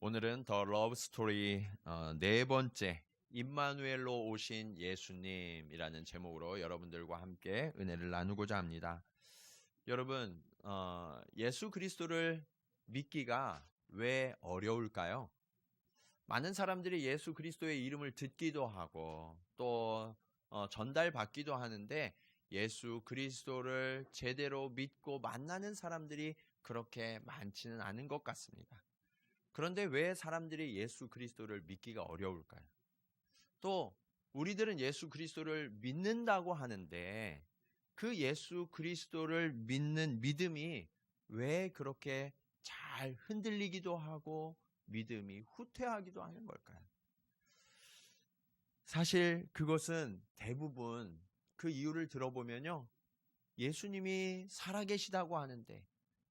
오늘은 더 러브 스토리 네 번째 임마누엘로 오신 예수님이라는 제목으로 여러분들과 함께 은혜를 나누고자 합니다. 여러분, 예수 그리스도를 믿기가 왜 어려울까요? 많은 사람들이 예수 그리스도의 이름을 듣기도 하고 또 전달받기도 하는데 예수 그리스도를 제대로 믿고 만나는 사람들이 그렇게 많지는 않은 것 같습니다. 그런데 왜 사람들이 예수 그리스도를 믿기가 어려울까요? 또 우리들은 예수 그리스도를 믿는다고 하는데 그 예수 그리스도를 믿는 믿음이 왜 그렇게 잘 흔들리기도 하고 믿음이 후퇴하기도 하는 걸까요? 사실 그것은 대부분 그 이유를 들어보면요. 예수님이 살아계시다고 하는데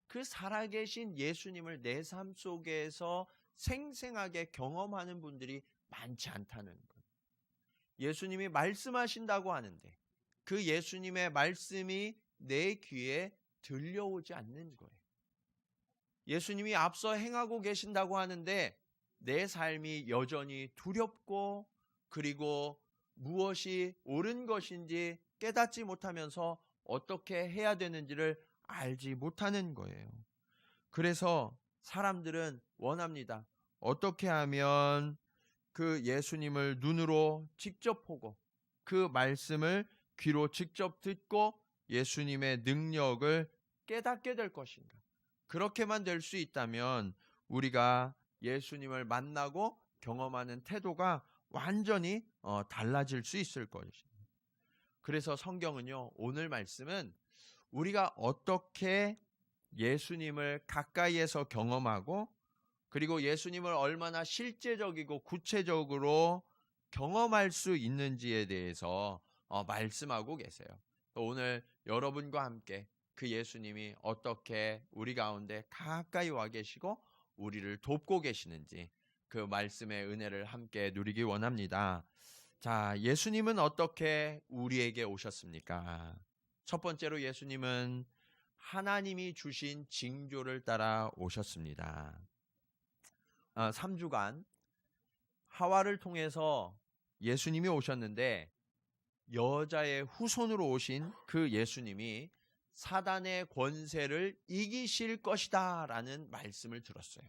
그 살아계신 예수님을 내 삶 속에서 생생하게 경험하는 분들이 많지 않다는 거예요. 예수님이 말씀하신다고 하는데 그 예수님의 말씀이 내 귀에 들려오지 않는 거예요. 예수님이 앞서 행하고 계신다고 하는데 내 삶이 여전히 두렵고 그리고 무엇이 옳은 것인지 깨닫지 못하면서 어떻게 해야 되는지를 알지 못하는 거예요. 그래서 사람들은 원합니다. 어떻게 하면 그 예수님을 눈으로 직접 보고 그 말씀을 귀로 직접 듣고 예수님의 능력을 깨닫게 될 것인가? 그렇게만 될 수 있다면 우리가 예수님을 만나고 경험하는 태도가 완전히 달라질 수 있을 것입니다. 그래서 성경은요, 오늘 말씀은 우리가 어떻게 예수님을 가까이에서 경험하고 그리고 예수님을 얼마나 실제적이고 구체적으로 경험할 수 있는지에 대해서 말씀하고 계세요. 오늘 여러분과 함께 그 예수님이 어떻게 우리 가운데 가까이 와 계시고 우리를 돕고 계시는지 그 말씀의 은혜를 함께 누리기 원합니다. 자, 예수님은 어떻게 우리에게 오셨습니까? 첫 번째로 예수님은 하나님이 주신 징조를 따라 오셨습니다. 3주간 하와를 통해서 예수님이 오셨는데 여자의 후손으로 오신 그 예수님이 사단의 권세를 이기실 것이다 라는 말씀을 들었어요.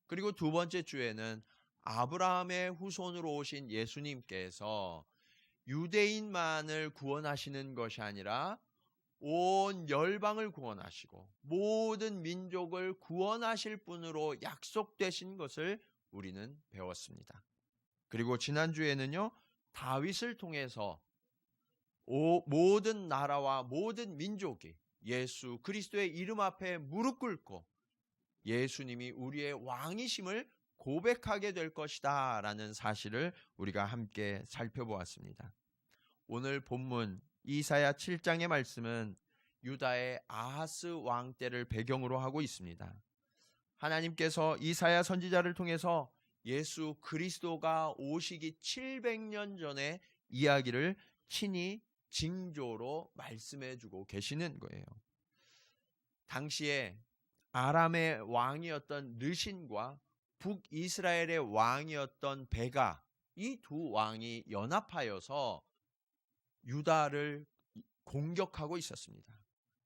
그리고 두 번째 주에는 아브라함의 후손으로 오신 예수님께서 유대인만을 구원하시는 것이 아니라 온 열방을 구원하시고 모든 민족을 구원하실 분으로 약속되신 것을 우리는 배웠습니다. 그리고 지난주에는요, 다윗을 통해서 모든 나라와 모든 민족이 예수 그리스도의 이름 앞에 무릎 꿇고 예수님이 우리의 왕이심을 고백하게 될 것이다 라는 사실을 우리가 함께 살펴보았습니다. 오늘 본문 이사야 7장의 말씀은 유다의 아하스 왕 때를 배경으로 하고 있습니다. 하나님께서 이사야 선지자를 통해서 예수 그리스도가 오시기 700년 전에 이야기를 친히 징조로 말씀해 주고 계시는 거예요. 당시에 아람의 왕이었던 르신과 북이스라엘의 왕이었던 베가, 이 두 왕이 연합하여서 유다를 공격하고 있었습니다.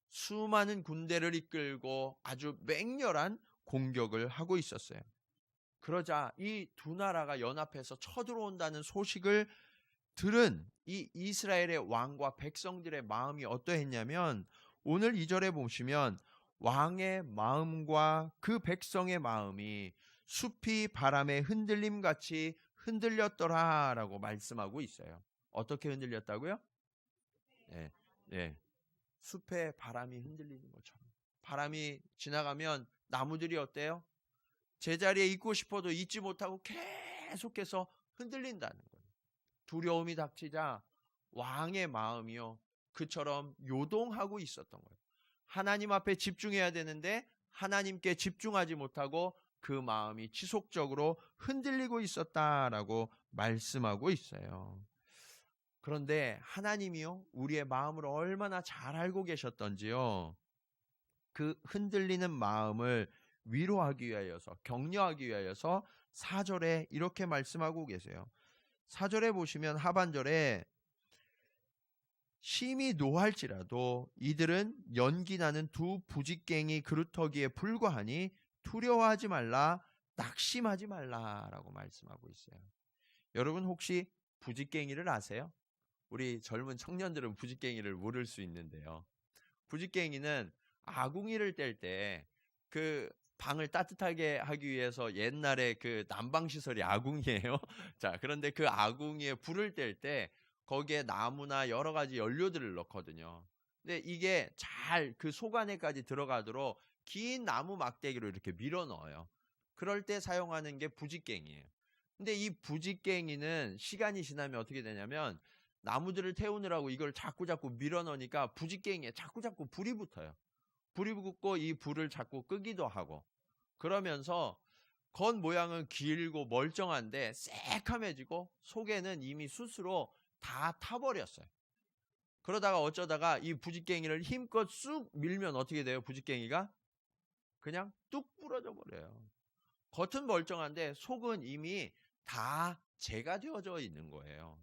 수많은 군대를 이끌고 아주 맹렬한 공격을 하고 있었어요. 그러자 이 두 나라가 연합해서 쳐들어온다는 소식을 들은 이 이스라엘의 왕과 백성들의 마음이 어떠했냐면 오늘 2절에 보시면 왕의 마음과 그 백성의 마음이 숲이 바람의 흔들림 같이 흔들렸더라라고 말씀하고 있어요. 어떻게 흔들렸다고요? 네, 네. 숲에 바람이 흔들리는 것처럼. 바람이 지나가면 나무들이 어때요? 제자리에 있고 싶어도 있지 못하고 계속해서 흔들린다는 거예요. 두려움이 닥치자 왕의 마음이요, 그처럼 요동하고 있었던 거예요. 하나님 앞에 집중해야 되는데 하나님께 집중하지 못하고 그 마음이 지속적으로 흔들리고 있었다라고 말씀하고 있어요. 그런데 하나님이요, 우리의 마음을 얼마나 잘 알고 계셨던지요, 그 흔들리는 마음을 위로하기 위하여서, 격려하기 위하여서 4절에 이렇게 말씀하고 계세요. 4절에 보시면 하반절에 심히 노할지라도 이들은 연기나는 두 부직갱이 그루터기에 불과하니 두려워하지 말라, 낙심하지 말라라고 말씀하고 있어요. 여러분 혹시 부직갱이를 아세요? 우리 젊은 청년들은 부직갱이를 모를 수 있는데요. 부직갱이는 아궁이를 뗄 때 그 방을 따뜻하게 하기 위해서 옛날에 그 난방 시설이 아궁이에요. 자, 그런데 그 아궁이에 불을 뗄 때 거기에 나무나 여러 가지 연료들을 넣거든요. 근데 이게 잘 그 속 안에까지 들어가도록 긴 나무 막대기로 이렇게 밀어 넣어요. 그럴 때 사용하는 게 부직갱이에요. 근데 이 부직갱이는 시간이 지나면 어떻게 되냐면 나무들을 태우느라고 이걸 자꾸 밀어 넣으니까 부직갱이에 자꾸 불이 붙어요. 불이 붙고 이 불을 자꾸 끄기도 하고, 그러면서 겉 모양은 길고 멀쩡한데 새카매지고 속에는 이미 스스로 다 타버렸어요. 그러다가 어쩌다가 이 부직갱이를 힘껏 쑥 밀면 어떻게 돼요? 부직갱이가 그냥 뚝 부러져 버려요. 겉은 멀쩡한데 속은 이미 다 재가 되어져 있는 거예요.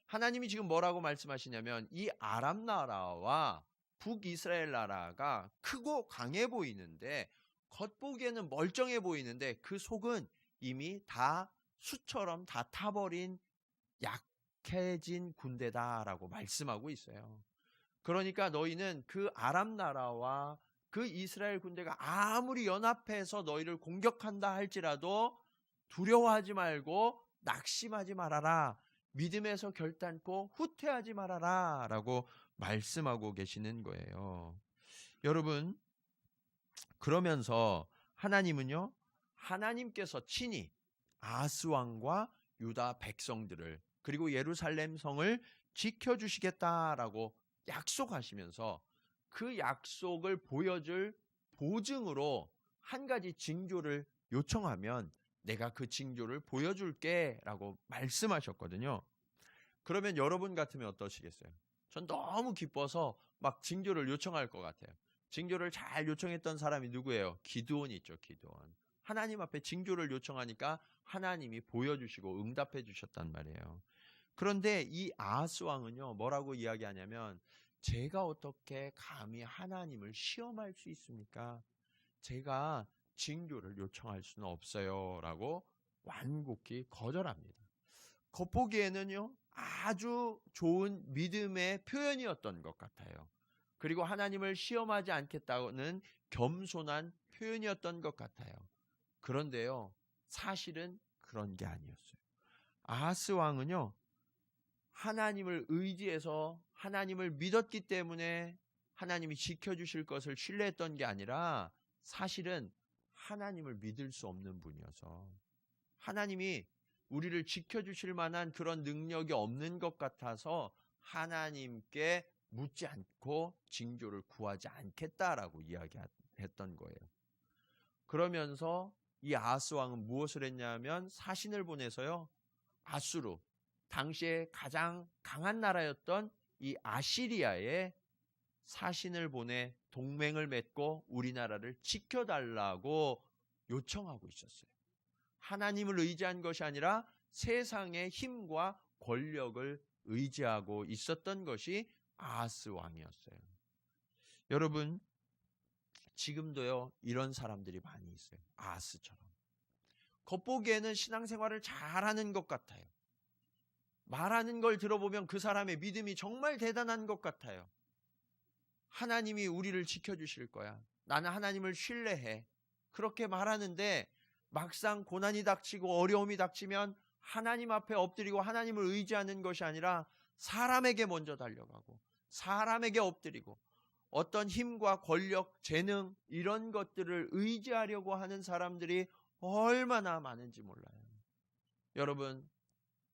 하나님이 지금 뭐라고 말씀하시냐면 이 아람 나라와 북이스라엘 나라가 크고 강해 보이는데, 겉보기에는 멀쩡해 보이는데 그 속은 이미 다 수처럼 다 타버린 약해진 군대다라고 말씀하고 있어요. 그러니까 너희는 그 아람 나라와 그 이스라엘 군대가 아무리 연합해서 너희를 공격한다 할지라도 두려워하지 말고 낙심하지 말아라. 믿음에서 결단코 후퇴하지 말아라 라고 말씀하고 계시는 거예요. 여러분, 그러면서 하나님은요, 하나님께서 친히 아하스 왕과 유다 백성들을 그리고 예루살렘 성을 지켜주시겠다라고 약속하시면서 그 약속을 보여줄 보증으로 한 가지 징조를 요청하면 내가 그 징조를 보여줄게 라고 말씀하셨거든요. 그러면 여러분 같으면 어떠시겠어요? 전 너무 기뻐서 막 징조를 요청할 것 같아요. 징조를 잘 요청했던 사람이 누구예요? 기드온이 있죠, 기드온. 하나님 앞에 징조를 요청하니까 하나님이 보여주시고 응답해 주셨단 말이에요. 그런데 이 아하스 왕은요, 뭐라고 이야기하냐면 제가 어떻게 감히 하나님을 시험할 수 있습니까? 제가 징조를 요청할 수는 없어요 라고 완곡히 거절합니다. 겉보기에는요, 아주 좋은 믿음의 표현이었던 것 같아요. 그리고 하나님을 시험하지 않겠다는 겸손한 표현이었던 것 같아요. 그런데요, 사실은 그런 게 아니었어요. 아하스 왕은요, 하나님을 의지해서 하나님을 믿었기 때문에 하나님이 지켜주실 것을 신뢰했던 게 아니라 사실은 하나님을 믿을 수 없는 분이어서 하나님이 우리를 지켜주실 만한 그런 능력이 없는 것 같아서 하나님께 묻지 않고 징조를 구하지 않겠다라고 이야기했던 거예요. 그러면서 이 아하스 왕은 무엇을 했냐면 사신을 보내서요, 아수르, 당시에 가장 강한 나라였던 이 아시리아에 사신을 보내 동맹을 맺고 우리나라를 지켜달라고 요청하고 있었어요. 하나님을 의지한 것이 아니라 세상의 힘과 권력을 의지하고 있었던 것이 아하스 왕이었어요. 여러분, 지금도요, 이런 사람들이 많이 있어요. 아하스처럼. 겉보기에는 신앙생활을 잘하는 것 같아요. 말하는 걸 들어보면 그 사람의 믿음이 정말 대단한 것 같아요. 하나님이 우리를 지켜주실 거야. 나는 하나님을 신뢰해. 그렇게 말하는데 막상 고난이 닥치고 어려움이 닥치면 하나님 앞에 엎드리고 하나님을 의지하는 것이 아니라 사람에게 먼저 달려가고 사람에게 엎드리고 어떤 힘과 권력, 재능 이런 것들을 의지하려고 하는 사람들이 얼마나 많은지 몰라요. 여러분,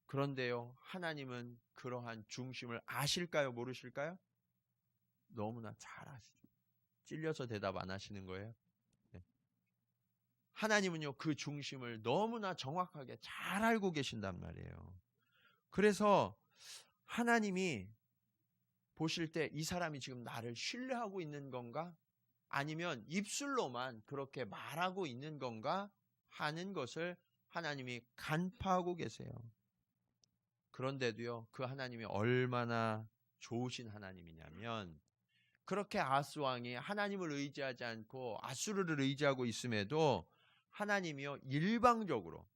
그런데요, 하나님은 그러한 중심을 아실까요? 모르실까요? 너무나 잘 아시죠. 찔려서 대답 안 하시는 거예요? 네. 하나님은요, 그 중심을 너무나 정확하게 잘 알고 계신단 말이에요. 그래서 하나님이 보실 때 이 사람이 지금 나를 신뢰하고 있는 건가? 아니면 입술로만 그렇게 말하고 있는 건가 하는 것을 하나님이 간파하고 계세요. 그런데도요, 그 하나님이 얼마나 좋으신 하나님이냐면, 그렇게 아하스 왕이 하나님을 의지하지 않고 아수르를 의지하고 있음에도 하나님이요, 일방적으로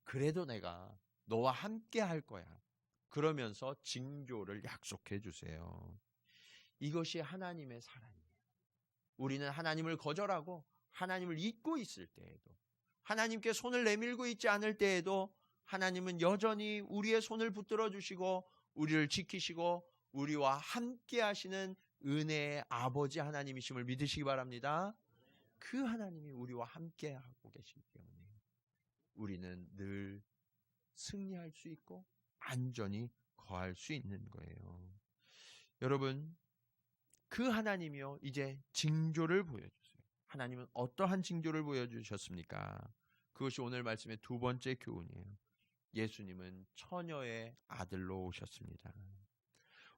그래도 내가 너와 함께 할 거야, 그러면서 징조를 약속해 주세요. 이것이 하나님의 사랑이에요. 우리는 하나님을 거절하고 하나님을 잊고 있을 때에도, 하나님께 손을 내밀고 있지 않을 때에도 하나님은 여전히 우리의 손을 붙들어 주시고 우리를 지키시고 우리와 함께 하시는 은혜의 아버지 하나님이심을 믿으시기 바랍니다. 그 하나님이 우리와 함께 하고 계시기 때문에 우리는 늘 승리할 수 있고 안전히 거할 수 있는 거예요. 여러분, 그 하나님이요, 이제 징조를 보여주세요. 하나님은 어떠한 징조를 보여주셨습니까? 그것이 오늘 말씀의 두 번째 교훈이에요. 예수님은 처녀의 아들로 오셨습니다.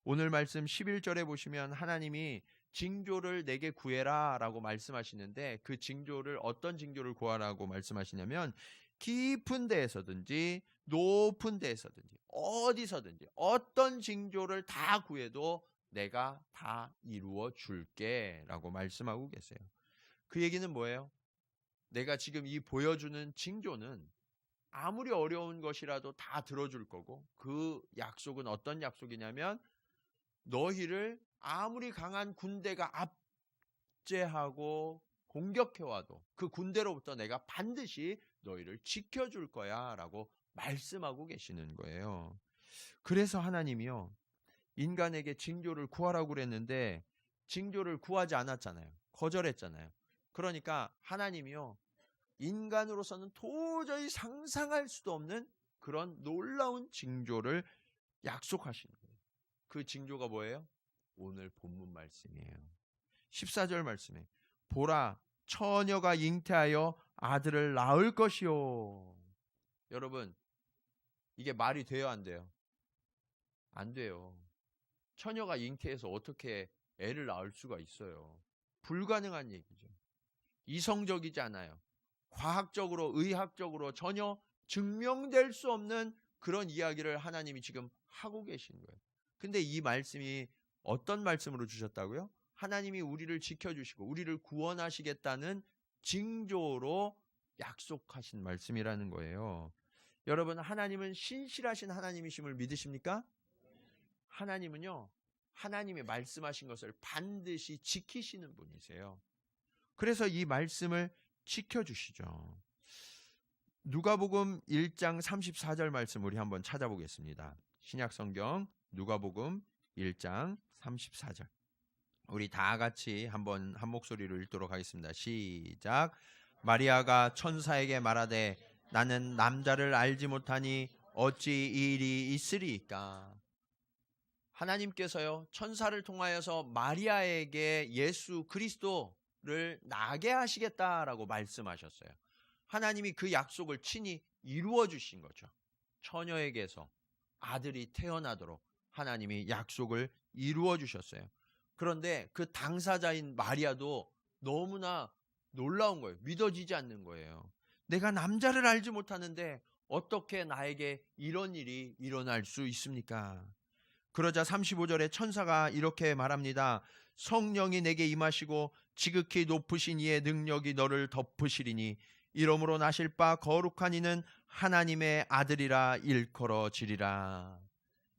오늘 말씀 11절에 보시면 하나님이 징조를 내게 구해라 라고 말씀하시는데, 그 징조를, 어떤 징조를 구하라고 말씀하시냐면, 깊은 데에서든지 높은 데에서든지 어디서든지 어떤 징조를 다 구해도 내가 다 이루어 줄게 라고 말씀하고 계세요. 그 얘기는 뭐예요? 내가 지금 이 보여주는 징조는 아무리 어려운 것이라도 다 들어줄 거고, 그 약속은 어떤 약속이냐면, 너희를 아무리 강한 군대가 압제하고 공격해와도 그 군대로부터 내가 반드시 너희를 지켜줄 거야 라고 말씀하고 계시는 거예요. 그래서 하나님이요, 인간에게 징조를 구하라고 그랬는데 징조를 구하지 않았잖아요. 거절했잖아요. 그러니까 하나님이요, 인간으로서는 도저히 상상할 수도 없는 그런 놀라운 징조를 약속하시는 거예요. 그 징조가 뭐예요? 오늘 본문 말씀이에요. 14절 말씀에 보라, 처녀가 잉태하여 아들을 낳을 것이요. 여러분, 이게 말이 돼요, 안 돼요? 안 돼요. 처녀가 잉태해서 어떻게 애를 낳을 수가 있어요? 불가능한 얘기죠. 이성적이지 않아요. 과학적으로, 의학적으로 전혀 증명될 수 없는 그런 이야기를 하나님이 지금 하고 계신 거예요. 근데 이 말씀이 어떤 말씀으로 주셨다고요? 하나님이 우리를 지켜주시고 우리를 구원하시겠다는 징조로 약속하신 말씀이라는 거예요. 여러분, 하나님은 신실하신 하나님이심을 믿으십니까? 하나님은요, 하나님이 말씀하신 것을 반드시 지키시는 분이세요. 그래서 이 말씀을 지켜주시죠. 누가복음 1장 34절 말씀 우리 한번 찾아보겠습니다. 신약성경 누가복음 1장 34절. 우리 다 같이 한번 한 목소리로 읽도록 하겠습니다. 시작. 마리아가 천사에게 말하되 나는 남자를 알지 못하니 어찌 이 일이 있으리이까. 하나님께서요, 천사를 통하여서 마리아에게 예수 그리스도를 낳게 하시겠다라고 말씀하셨어요. 하나님이 그 약속을 친히 이루어 주신 거죠. 처녀에게서 아들이 태어나도록 하나님이 약속을 이루어 주셨어요. 그런데 그 당사자인 마리아도 너무나 놀라운 거예요. 믿어지지 않는 거예요. 내가 남자를 알지 못하는데 어떻게 나에게 이런 일이 일어날 수 있습니까? 그러자 35절에 천사가 이렇게 말합니다. 성령이 내게 임하시고 지극히 높으신 이의 능력이 너를 덮으시리니 이러므로 나실 바 거룩한 이는 하나님의 아들이라 일컬어지리라.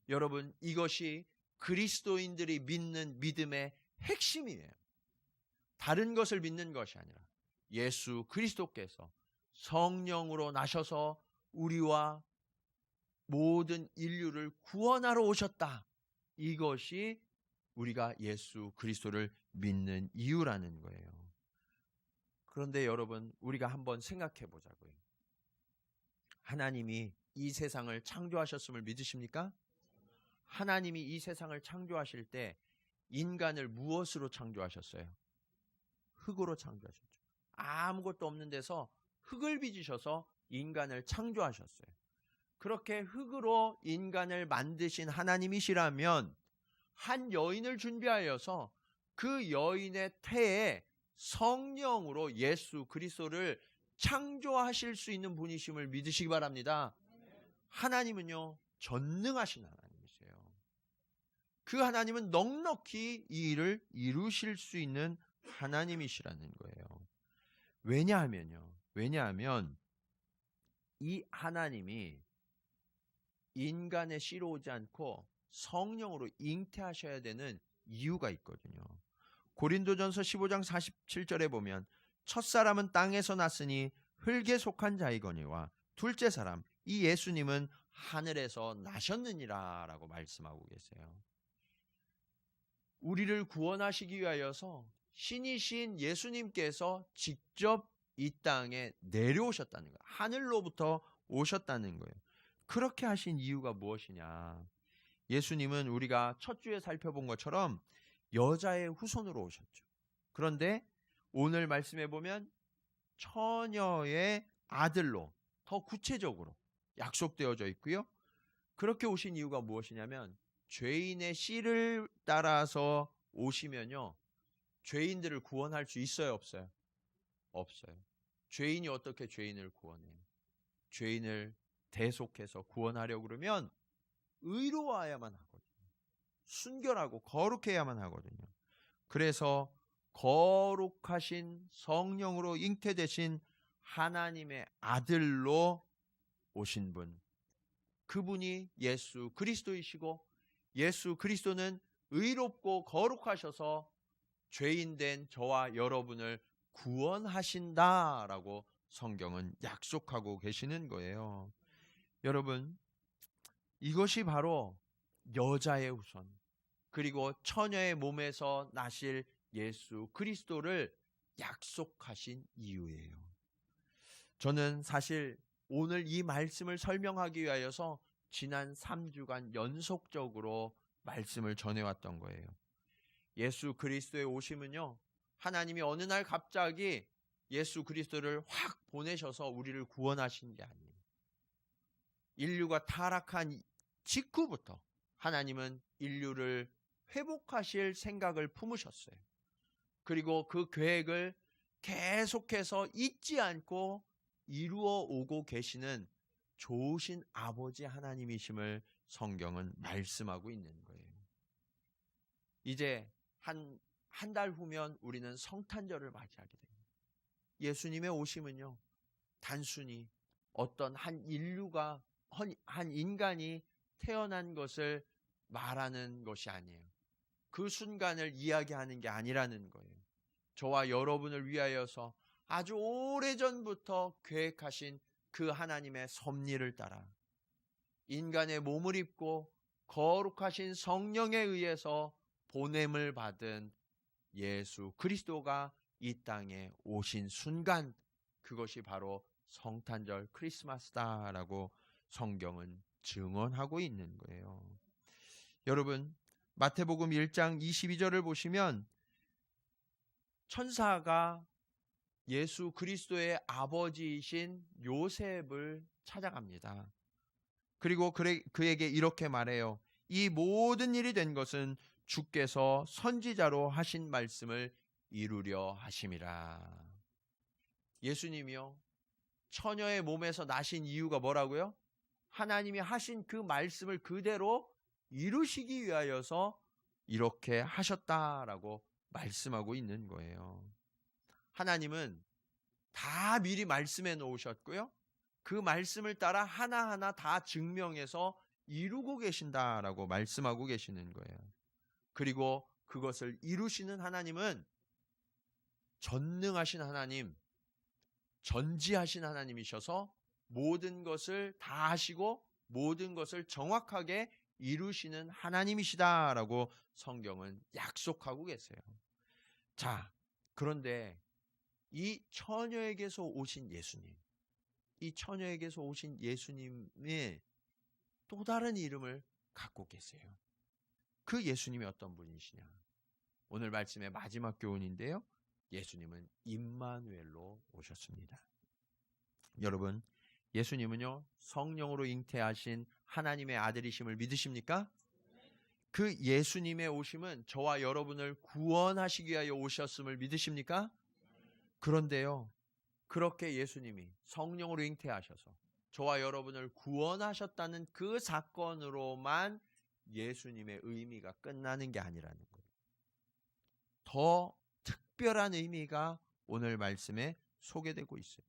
여러분, 이것이 그리스도인들이 믿는 믿음의 핵심이에요. 다른 것을 믿는 것이 아니라 예수 그리스도께서 성령으로 나셔서 우리와 모든 인류를 구원하러 오셨다. 이것이 우리가 예수 그리스도를 믿는 이유라는 거예요. 그런데 여러분, 우리가 한번 생각해 보자고요. 하나님이 이 세상을 창조하셨음을 믿으십니까? 하나님이 이 세상을 창조하실 때 인간을 무엇으로 창조하셨어요? 흙으로 창조하셨죠. 아무것도 없는 데서 흙을 빚으셔서 인간을 창조하셨어요. 그렇게 흙으로 인간을 만드신 하나님이시라면 한 여인을 준비하여서 그 여인의 태에 성령으로 예수 그리스도를 창조하실 수 있는 분이심을 믿으시기 바랍니다. 하나님은요, 전능하신 하나님이세요. 그 하나님은 넉넉히 이 일을 이루실 수 있는 하나님이시라는 거예요. 왜냐하면 이 하나님이 인간의 씨로 오지 않고 성령으로 잉태하셔야 되는 이유가 있거든요. 고린도전서 15장 47절에 보면 첫사람은 땅에서 났으니 흙에 속한 자이거니와 둘째 사람 이 예수님은 하늘에서 나셨느니라 라고 말씀하고 계세요. 우리를 구원하시기 위하여서 신이신 예수님께서 직접 이 땅에 내려오셨다는 거예요. 하늘로부터 오셨다는 거예요. 그렇게 하신 이유가 무엇이냐? 예수님은 우리가 첫 주에 살펴본 것처럼 여자의 후손으로 오셨죠. 그런데 오늘 말씀해 보면 처녀의 아들로 더 구체적으로 약속되어져 있고요. 그렇게 오신 이유가 무엇이냐면 죄인의 씨를 따라서 오시면요, 죄인들을 구원할 수 있어요, 없어요? 없어요. 죄인이 어떻게 죄인을 구원해요? 죄인을 대속해서 구원하려고 그러면 의로워야만 하거든요. 순결하고 거룩해야만 하거든요. 그래서 거룩하신 성령으로 잉태되신 하나님의 아들로 오신 분, 그분이 예수 그리스도이시고, 예수 그리스도는 의롭고 거룩하셔서 죄인된 저와 여러분을 구원하신다라고 성경은 약속하고 계시는 거예요. 여러분, 이것이 바로 여자의 후손, 그리고 처녀의 몸에서 나실 예수 그리스도를 약속하신 이유예요. 저는 사실 오늘 이 말씀을 설명하기 위하여서 지난 3주간 연속적으로 말씀을 전해왔던 거예요. 예수 그리스도의 오심은요, 하나님이 어느 날 갑자기 예수 그리스도를 확 보내셔서 우리를 구원하신 게 아니에요. 인류가 타락한 직후부터 하나님은 인류를 회복하실 생각을 품으셨어요. 그리고 그 계획을 계속해서 잊지 않고 이루어 오고 계시는 좋으신 아버지 하나님이심을 성경은 말씀하고 있는 거예요. 이제 한 달 후면 우리는 성탄절을 맞이하게 됩니다. 예수님의 오심은요, 단순히 어떤 한 인류가, 한 인간이 태어난 것을 말하는 것이 아니에요. 그 순간을 이야기하는 게 아니라는 거예요. 저와 여러분을 위하여서 아주 오래전부터 계획하신 그 하나님의 섭리를 따라 인간의 몸을 입고 거룩하신 성령에 의해서 보냄을 받은 예수 그리스도가 이 땅에 오신 순간, 그것이 바로 성탄절 크리스마스다라고 성경은 증언하고 있는 거예요. 여러분, 마태복음 1장 22절을 보시면 천사가 예수 그리스도의 아버지이신 요셉을 찾아갑니다. 그리고 그에게 이렇게 말해요. 이 모든 일이 된 것은 주께서 선지자로 하신 말씀을 이루려 하심이라. 예수님이요, 처녀의 몸에서 나신 이유가 뭐라고요? 하나님이 하신 그 말씀을 그대로 이루시기 위하여서 이렇게 하셨다라고 말씀하고 있는 거예요. 하나님은 다 미리 말씀해 놓으셨고요, 그 말씀을 따라 하나하나 다 증명해서 이루고 계신다라고 말씀하고 계시는 거예요. 그리고 그것을 이루시는 하나님은 전능하신 하나님, 전지하신 하나님이셔서 모든 것을 다 하시고 모든 것을 정확하게 이루시는 하나님이시다라고 성경은 약속하고 계세요. 자, 그런데 이 처녀에게서 오신 예수님, 이 처녀에게서 오신 예수님의 또 다른 이름을 갖고 계세요. 그 예수님이 어떤 분이시냐? 오늘 말씀의 마지막 교훈인데요, 예수님은 임마누엘로 오셨습니다. 여러분, 예수님은요, 성령으로 잉태하신 하나님의 아들이심을 믿으십니까? 그 예수님의 오심은 저와 여러분을 구원하시기 위하여 오셨음을 믿으십니까? 그런데요, 그렇게 예수님이 성령으로 잉태하셔서 저와 여러분을 구원하셨다는 그 사건으로만 예수님의 의미가 끝나는 게 아니라는 거예요. 더 특별한 의미가 오늘 말씀에 소개되고 있어요.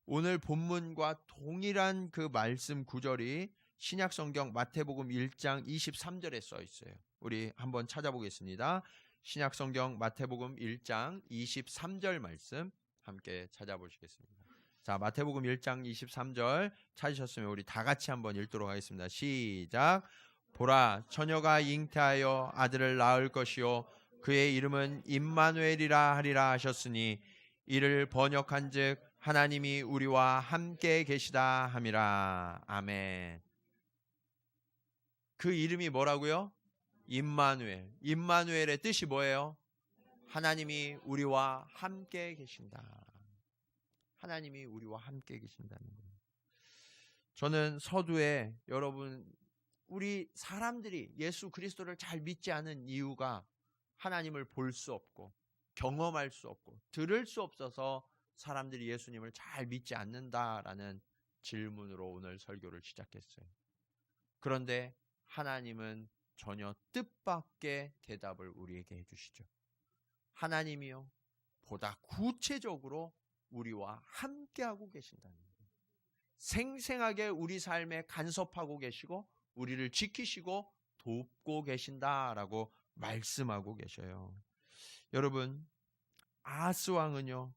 오늘 본문과 동일한 그 말씀 구절이 신약성경 마태복음 1장 23절에 써 있어요. 우리 한번 찾아보겠습니다. 신약성경 마태복음 1장 23절 말씀 함께 찾아보시겠습니다. 자, 마태복음 1장 23절 찾으셨으면 우리 다 같이 한번 읽도록 하겠습니다. 시작. 보라, 처녀가 잉태하여 아들을 낳을 것이요 그의 이름은 임마누엘이라 하리라 하셨으니 이를 번역한즉 하나님이 우리와 함께 계시다 함이라. 아멘. 그 이름이 뭐라고요? 임마누엘. 임마누엘의 뜻이 뭐예요? 하나님이 우리와 함께 계신다. 하나님이 우리와 함께 계신다는 거예요. 저는 서두에 여러분, 우리 사람들이 예수 그리스도를 잘 믿지 않은 이유가 하나님을 볼 수 없고 경험할 수 없고 들을 수 없어서 사람들이 예수님을 잘 믿지 않는다라는 질문으로 오늘 설교를 시작했어요. 그런데 하나님은 전혀 뜻밖의 대답을 우리에게 해주시죠. 하나님이요, 보다 구체적으로 우리와 함께하고 계신다는 거예요. 생생하게 우리 삶에 간섭하고 계시고 우리를 지키시고 돕고 계신다라고 말씀하고 계셔요. 여러분, 아하스 왕은요,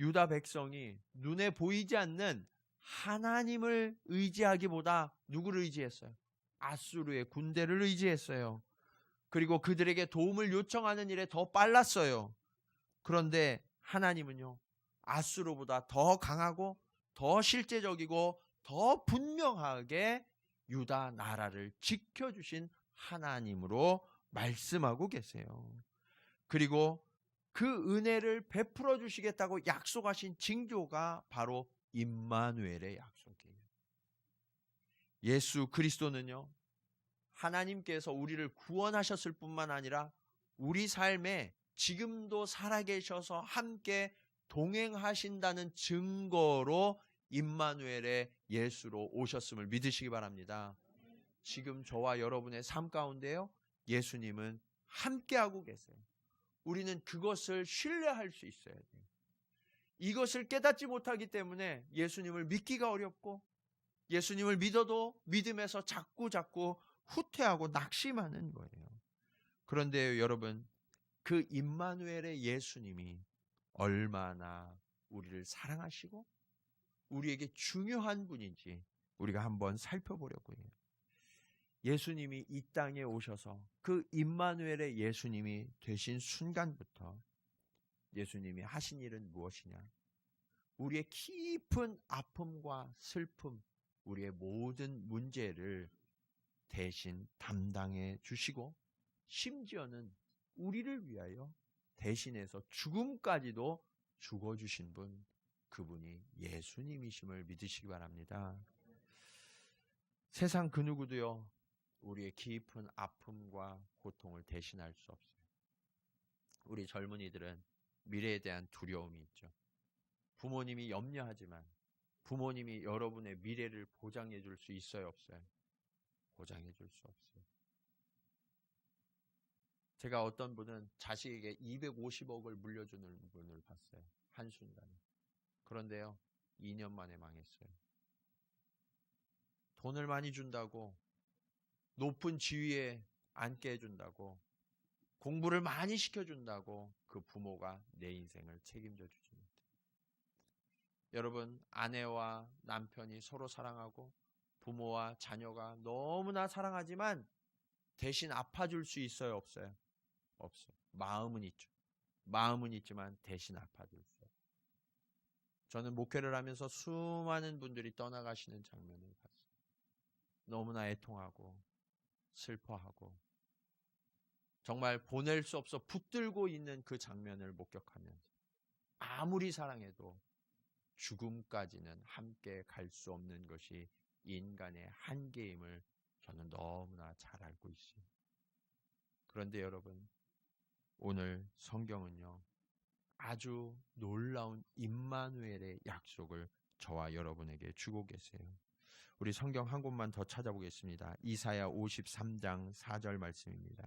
유다 백성이 눈에 보이지 않는 하나님을 의지하기보다 누구를 의지했어요? 아수르의 군대를 의지했어요. 그리고 그들에게 도움을 요청하는 일에 더 빨랐어요. 그런데 하나님은요, 아수르보다 더 강하고 더 실제적이고 더 분명하게 유다 나라를 지켜주신 하나님으로 말씀하고 계세요. 그리고 그 은혜를 베풀어 주시겠다고 약속하신 징조가 바로 임마누엘의 약속이에요. 예수 그리스도는요, 하나님께서 우리를 구원하셨을 뿐만 아니라 우리 삶에 지금도 살아계셔서 함께 동행하신다는 증거로 임마누엘의 예수로 오셨음을 믿으시기 바랍니다. 지금 저와 여러분의 삶 가운데요, 예수님은 함께하고 계세요. 우리는 그것을 신뢰할 수 있어야 돼요. 이것을 깨닫지 못하기 때문에 예수님을 믿기가 어렵고 예수님을 믿어도 믿음에서 자꾸 후퇴하고 낙심하는 거예요. 그런데 여러분, 그 임마누엘의 예수님이 얼마나 우리를 사랑하시고 우리에게 중요한 분인지 우리가 한번 살펴보려고 해요. 예수님이 이 땅에 오셔서 그 임마누엘의 예수님이 되신 순간부터 예수님이 하신 일은 무엇이냐? 우리의 깊은 아픔과 슬픔, 우리의 모든 문제를 대신 담당해 주시고 심지어는 우리를 위하여 대신해서 죽음까지도 죽어주신 분, 그분이 예수님이심을 믿으시기 바랍니다. 세상 그 누구도요, 우리의 깊은 아픔과 고통을 대신할 수 없어요. 우리 젊은이들은 미래에 대한 두려움이 있죠. 부모님이 염려하지만 부모님이 여러분의 미래를 보장해 줄 수 있어요, 없어요? 보장해 줄 수 없어요. 제가 어떤 분은 자식에게 250억을 물려주는 분을 봤어요. 한순간에. 그런데요, 2년 만에 망했어요. 돈을 많이 준다고, 높은 지위에 앉게 해준다고, 공부를 많이 시켜준다고 그 부모가 내 인생을 책임져 주지 못해요. 여러분, 아내와 남편이 서로 사랑하고 부모와 자녀가 너무나 사랑하지만 대신 아파줄 수 있어요, 없어요? 없어요. 마음은 있죠. 마음은 있지만 대신 아파줄 수 없어요. 저는 목회를 하면서 수많은 분들이 떠나가시는 장면을 봤어요. 너무나 애통하고 슬퍼하고 정말 보낼 수 없어 붙들고 있는 그 장면을 목격하면서 아무리 사랑해도 죽음까지는 함께 갈 수 없는 것이 인간의 한계임을 저는 너무나 잘 알고 있어요. 그런데 여러분, 오늘 성경은요, 아주 놀라운 임마누엘의 약속을 저와 여러분에게 주고 계세요. 우리 성경 한 곳만 더 찾아보겠습니다. 이사야 53장 4절 말씀입니다.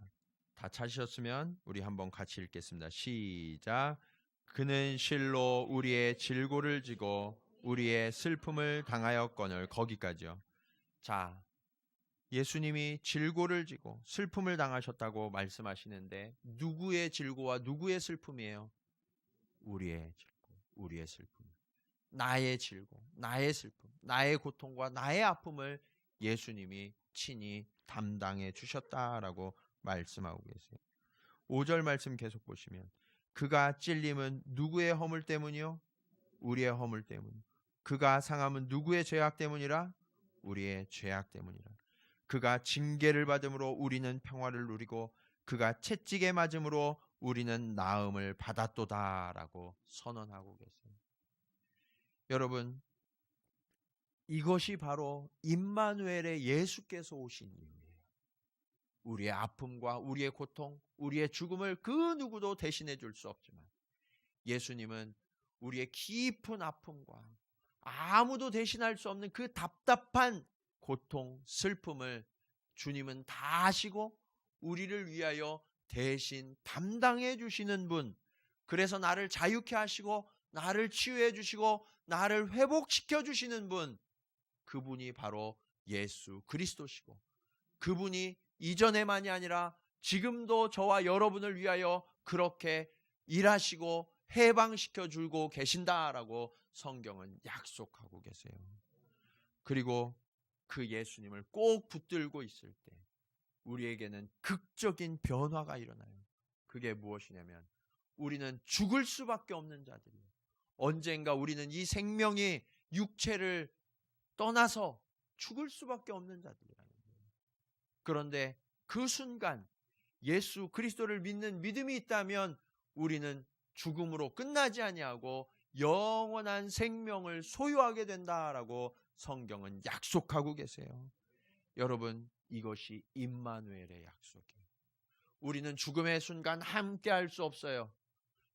다 찾으셨으면 우리 한번 같이 읽겠습니다. 시작. 그는 실로 우리의 질고를 지고 우리의 슬픔을 당하였거늘. 거기까지요. 자, 예수님이 질고를 지고 슬픔을 당하셨다고 말씀하시는데 누구의 질고와 누구의 슬픔이에요? 우리의 질고, 우리의 슬픔. 나의 질고, 나의 슬픔, 나의 고통과 나의 아픔을 예수님이 친히 담당해 주셨다라고 말씀하고 계세요. 5절 말씀 계속 보시면 그가 찔림은 누구의 허물 때문이요? 우리의 허물 때문. 그가 상함은 누구의 죄악 때문이라? 우리의 죄악 때문이라. 그가 징계를 받음으로 우리는 평화를 누리고 그가 채찍에 맞음으로 우리는 나음을 받았도다라고 선언하고 계세요. 여러분, 이것이 바로 임마누엘의 예수께서 오신 이유예요. 우리의 아픔과 우리의 고통, 우리의 죽음을 그 누구도 대신해 줄 수 없지만 예수님은 우리의 깊은 아픔과 아무도 대신할 수 없는 그 답답한 고통, 슬픔을 주님은 다 하시고 우리를 위하여 대신 담당해 주시는 분, 그래서 나를 자유케 하시고 나를 치유해 주시고 나를 회복시켜 주시는 분, 그분이 바로 예수 그리스도시고 그분이 이전에만이 아니라 지금도 저와 여러분을 위하여 그렇게 일하시고 해방시켜 주고 계신다라고 성경은 약속하고 계세요. 그리고 그 예수님을 꼭 붙들고 있을 때 우리에게는 극적인 변화가 일어나요. 그게 무엇이냐면 우리는 죽을 수밖에 없는 자들이에요. 언젠가 우리는 이 생명이 육체를 떠나서 죽을 수밖에 없는 자들이라는 거예요. 그런데 그 순간 예수 그리스도를 믿는 믿음이 있다면 우리는 죽음으로 끝나지 아니하고 영원한 생명을 소유하게 된다라고 성경은 약속하고 계세요. 여러분, 이것이 임마누엘의 약속이에요. 우리는 죽음의 순간 함께 할 수 없어요.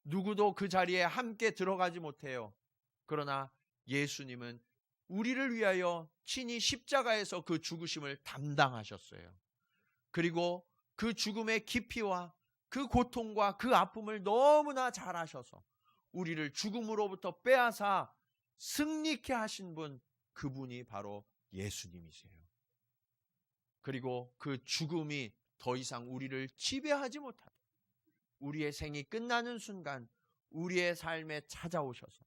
누구도 그 자리에 함께 들어가지 못해요. 그러나 예수님은 우리를 위하여 친히 십자가에서 그 죽으심을 담당하셨어요. 그리고 그 죽음의 깊이와 그 고통과 그 아픔을 너무나 잘 아셔서 우리를 죽음으로부터 빼앗아 승리케 하신 분, 그분이 바로 예수님이세요. 그리고 그 죽음이 더 이상 우리를 지배하지 못하게 우리의 생이 끝나는 순간 우리의 삶에 찾아오셔서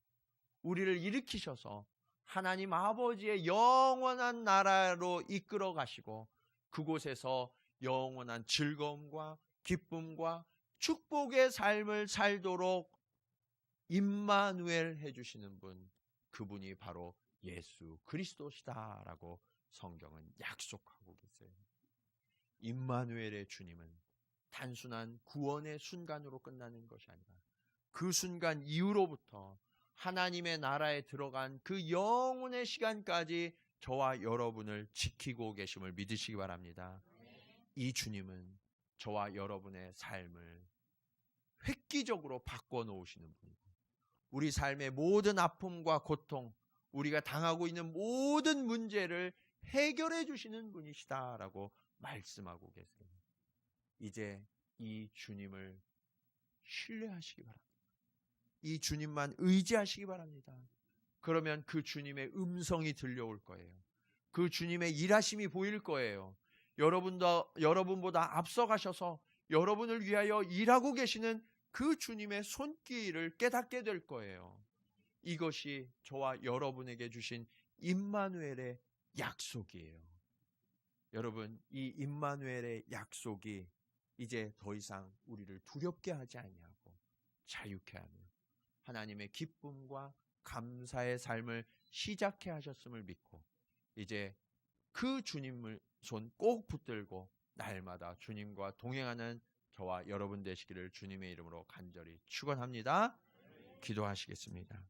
우리를 일으키셔서 하나님 아버지의 영원한 나라로 이끌어 가시고 그곳에서 영원한 즐거움과 기쁨과 축복의 삶을 살도록 임마누엘 해주시는 분, 그분이 바로 예수 그리스도시다라고 성경은 약속하고 계세요. 임마누엘의 주님은 단순한 구원의 순간으로 끝나는 것이 아니라 그 순간 이후로부터 하나님의 나라에 들어간 그 영원의 시간까지 저와 여러분을 지키고 계심을 믿으시기 바랍니다. 이 주님은 저와 여러분의 삶을 획기적으로 바꿔놓으시는 분이고 우리 삶의 모든 아픔과 고통, 우리가 당하고 있는 모든 문제를 해결해 주시는 분이시다라고 말씀하고 계세요. 이제 이 주님을 신뢰하시기 바랍니다. 이 주님만 의지하시기 바랍니다. 그러면 그 주님의 음성이 들려올 거예요. 그 주님의 일하심이 보일 거예요. 여러분보다 앞서가셔서 여러분을 위하여 일하고 계시는 그 주님의 손길을 깨닫게 될 거예요. 이것이 저와 여러분에게 주신 임마누엘의 약속이에요. 여러분, 이 임마누엘의 약속이 이제 더 이상 우리를 두렵게 하지 아니하고 자유케 하며 하나님의 기쁨과 감사의 삶을 시작해 하셨음을 믿고 이제 그 주님을 손 꼭 붙들고 날마다 주님과 동행하는 저와 여러분 되시기를 주님의 이름으로 간절히 축원합니다. 기도하시겠습니다.